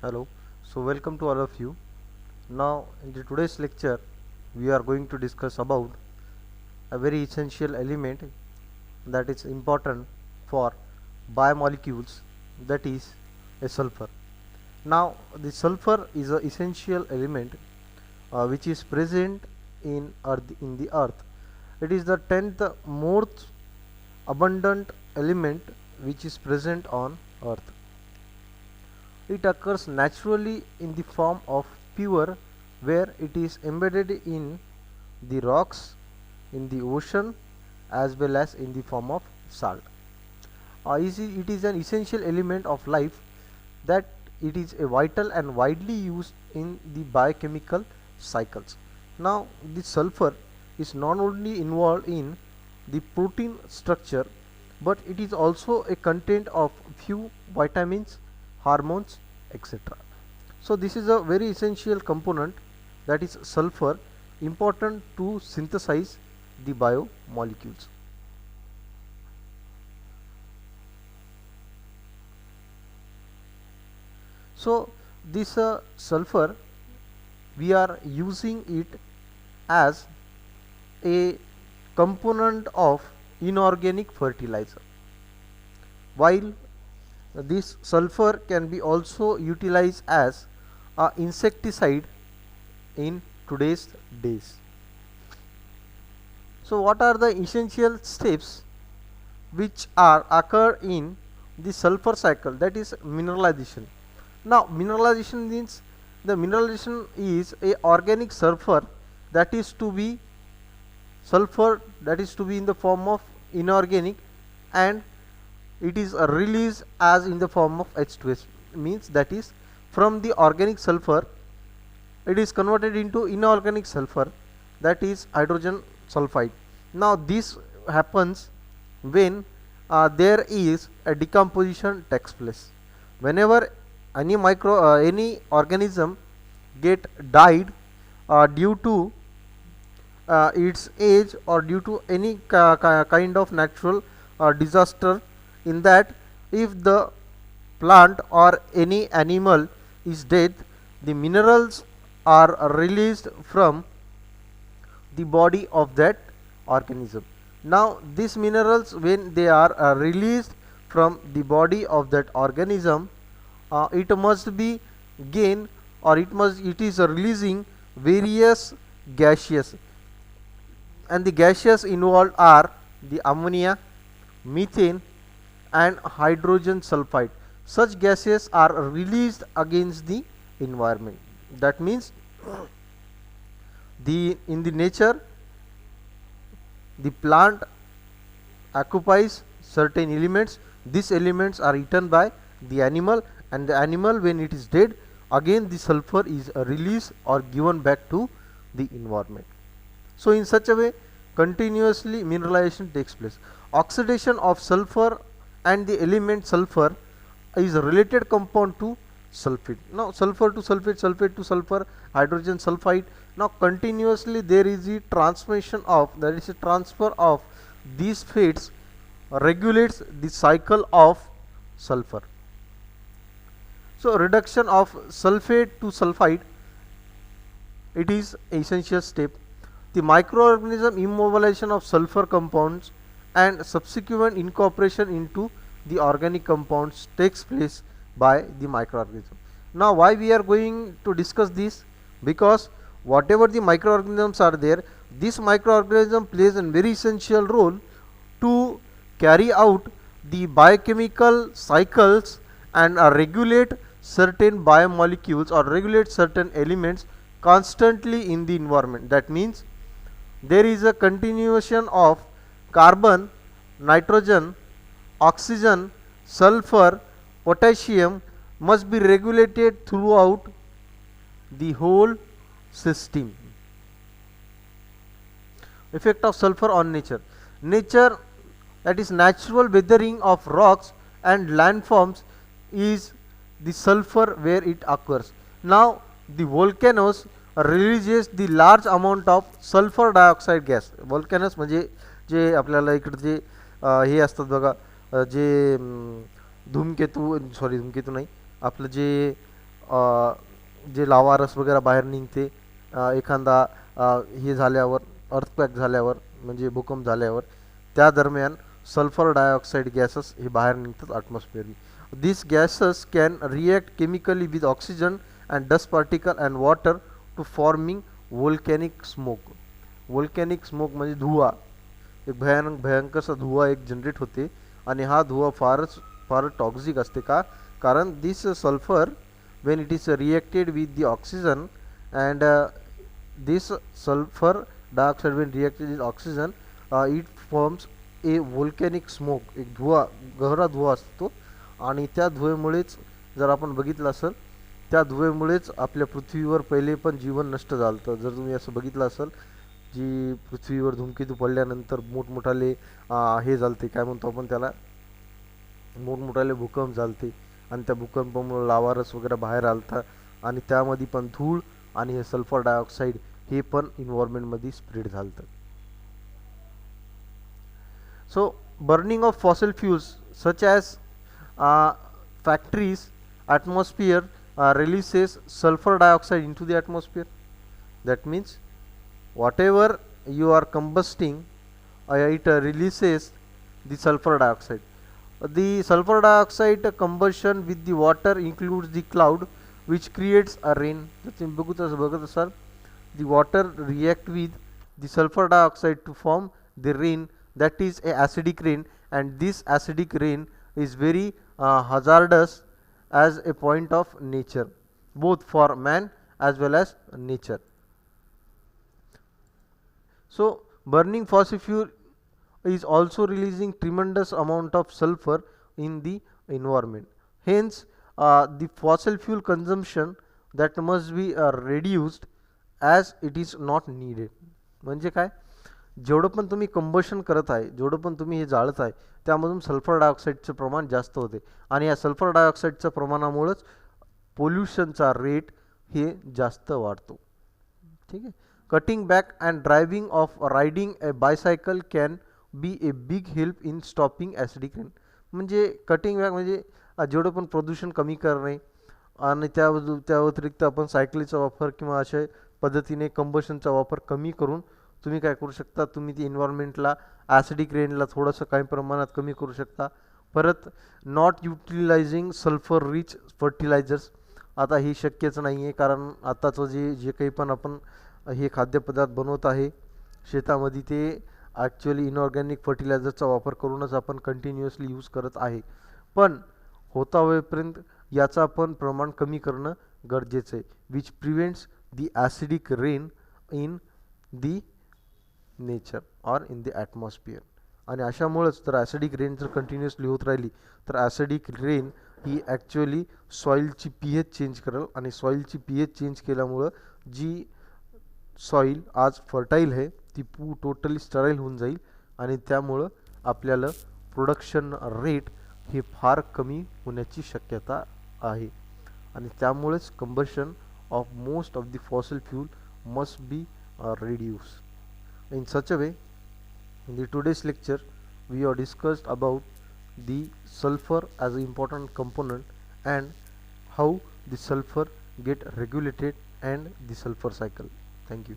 Hello, so welcome to all of you. Now, in today's lecture, we are going to discuss about a very essential element that is important for biomolecules, that is a sulfur. Now, the sulfur is an essential element which is present in the earth. It is the 10th most abundant element which is present on earth. It occurs naturally in the form of pure, where it is embedded in the rocks, in the ocean, as well as in the form of salt. It is an essential element of life, that it is a vital and widely used in the biochemical cycles. Now, the sulfur is not only involved in the protein structure, but it is also a content of few vitamins, hormones, etc. So this is a very essential component, that is sulfur, important to synthesize the biomolecules. So this sulfur, we are using it as a component of inorganic fertilizer, while this sulfur can be also utilized as a insecticide in today's days. So what are the essential steps which are occur in the sulfur cycle, that is mineralization. Now mineralization means, the mineralization is a organic sulfur that is to be in the form of inorganic, and it is released as in the form of H2S, means that is from the organic sulfur it is converted into inorganic sulfur, that is hydrogen sulfide. Now this happens when there is a decomposition takes place. Whenever any organism get died due to its age, or due to any kind of natural disaster, in that if the plant or any animal is dead, the minerals are released from the body of that organism. Now these minerals, when they are released from the body of that organism, it must be gain, or it is releasing various gaseous, and the gaseous involved are the ammonia, methane, and hydrogen sulfide. Such gases are released against the environment. That means in the nature, the plant occupies certain elements. These elements are eaten by the animal, and the animal, when it is dead, again the sulfur is released or given back to the environment. So in such a way, continuously mineralization takes place. Oxidation of sulfur and the element sulfur is a related compound to sulfate. Now sulfur to sulfate, sulfate to sulfur, hydrogen sulfide. Now continuously there is a transmission of, there is a transfer of these fates, regulates the cycle of sulfur. So reduction of sulfate to sulfide, it is essential step. The microorganism immobilization of sulfur compounds and subsequent incorporation into the organic compounds takes place by the microorganism. Now why we are going to discuss this? Because whatever the microorganisms are there, this microorganism plays a very essential role to carry out the biochemical cycles and regulate certain biomolecules or regulate certain elements constantly in the environment. That means there is a continuation of carbon, nitrogen, oxygen, sulfur, potassium must be regulated throughout the whole system. Effect of sulfur on nature. Nature, that is natural weathering of rocks and landforms, is the sulfur where it occurs. Now the volcanoes releases the large amount of sulfur dioxide gas. Volcanoes म्हणजे जे आपल्याला इकडे जे हे असतात बघा, जे धूमकेतू, sorry धूमकेतू नाही, आपलं जे जे लावारस वगैरे बाहेर निघते एखादा हे झाल्यावर, अर्थक्वेक झाल्यावर म्हणजे भूकंप झाल्यावर, त्या दरम्यान सल्फर डायऑक्साईड गॅसेस हे बाहेर निघतात ॲटमॉस्फिअरनी. This gases can react chemically with oxygen and dust particle and water to forming volcanic smoke. Volcanic smoke म्हणजे धुवा, एक भयंकरसा धुवा एक जनरेट होते आणि हा धुवा फारच टॉक्सिक असते. का? कारण this sulphur when it is reacted with the oxygen and this sulfur dioxide when reacted with oxygen it forms a volcanic smoke. एक धुवा, गहरा धुवा असतो आणि त्या धुवेमुळेच जर आपण बघितलं असेल, त्या धुवेमुळेच आपल्या पृथ्वीवर पहिले पण जीवन नष्ट झालं. जर तुम्ही असं बघितलं असेल, जी पृथ्वीवर धूमकेतू पडल्यानंतर मोठमोठाले हे झालते, काय म्हणतो आपण त्याला, मोठमोठाले भूकंप झालते आणि त्या भूकंपामुळे लावारस वगैरे बाहेर आलता आणि त्यामध्ये पण धूळ आणि हे सल्फर डायऑक्साईड हे पण इन्व्हायरमेंटमध्ये स्प्रेड झालं. So burning of fossil fuels such as factories atmosphere releases sulfur dioxide into the atmosphere. That means whatever you are combusting it releases the sulfur dioxide. The sulfur dioxide combustion with the water includes the cloud which creates a rain. बघत असाल, the water react with the sulfur dioxide to form the rain, that is a acidic rain, and this acidic rain is very hazardous as a point of nature, both for man as well as nature. So burning fossil fuel is also releasing tremendous amount of sulfur in the environment. Hence the fossil fuel consumption that must be reduced as it is not needed. म्हणजे काय, जेवढं पण तुम्ही combustion करत आहे, जेवढं पण तुम्ही हे जाळत आहे, त्यामधून सल्फर डायऑक्साईडचं प्रमाण जास्त होते आणि या सल्फर डायऑक्साईडच्या प्रमाणामुळेच पोल्युशनचा रेट हे जास्त वाढतो. ठीक आहे. Cutting back and driving of riding A bicycle can be a big help in stopping acidic rain. म्हणजे कटिंग बॅक म्हणजे जेवढं पण प्रदूषण कमी करणे आणि त्या व्यतिरिक्त आपण सायकलीचा वापर किंवा अशा पद्धतीने कंबशनचा वापर कमी करून तुम्ही काय करू शकता, तुम्ही ती एन्व्हायरमेंटला ॲसिडिक रेनला थोडंसं काही प्रमाणात कमी करू शकता. परत not utilising sulphur rich fertilisers, आता ही शक्यच नाही आहे, कारण आताचं जे काही पण आपण हे खाद्यपदार्थ बनवत आहे शेतामध्ये ते ॲक्च्युअली इनऑर्गॅनिक फर्टिलायझरचा वापर करूनच आपण कंटिन्युअसली यूज करत आहे. पण होता वेळेपर्यंत याचा पण प्रमाण कमी करणं गरजेचं आहे, which prevents the acidic rain in the nature or in the atmosphere. आणि अशामुळेच जर ॲसिडिक रेन जर कंटिन्युअसली होत राहिली तर ॲसिडिक रेन ही ॲक्च्युअली सॉईलची पीएच चेंज करेल आणि सॉईलची पीएच चेंज केल्यामुळं जी सॉईल आज फर्टाईल आहे ती टोटली स्टराईल होऊन जाईल आणि त्यामुळं आपल्याला प्रोडक्शन रेट हे फार कमी होण्याची शक्यता आहे. आणि त्यामुळेच combustion of most of the fossil fuel must be reduced. In such a way, in the today's lecture, we have discussed about the sulfur as an important component and how the sulfur get regulated and the sulfur cycle. Thank you.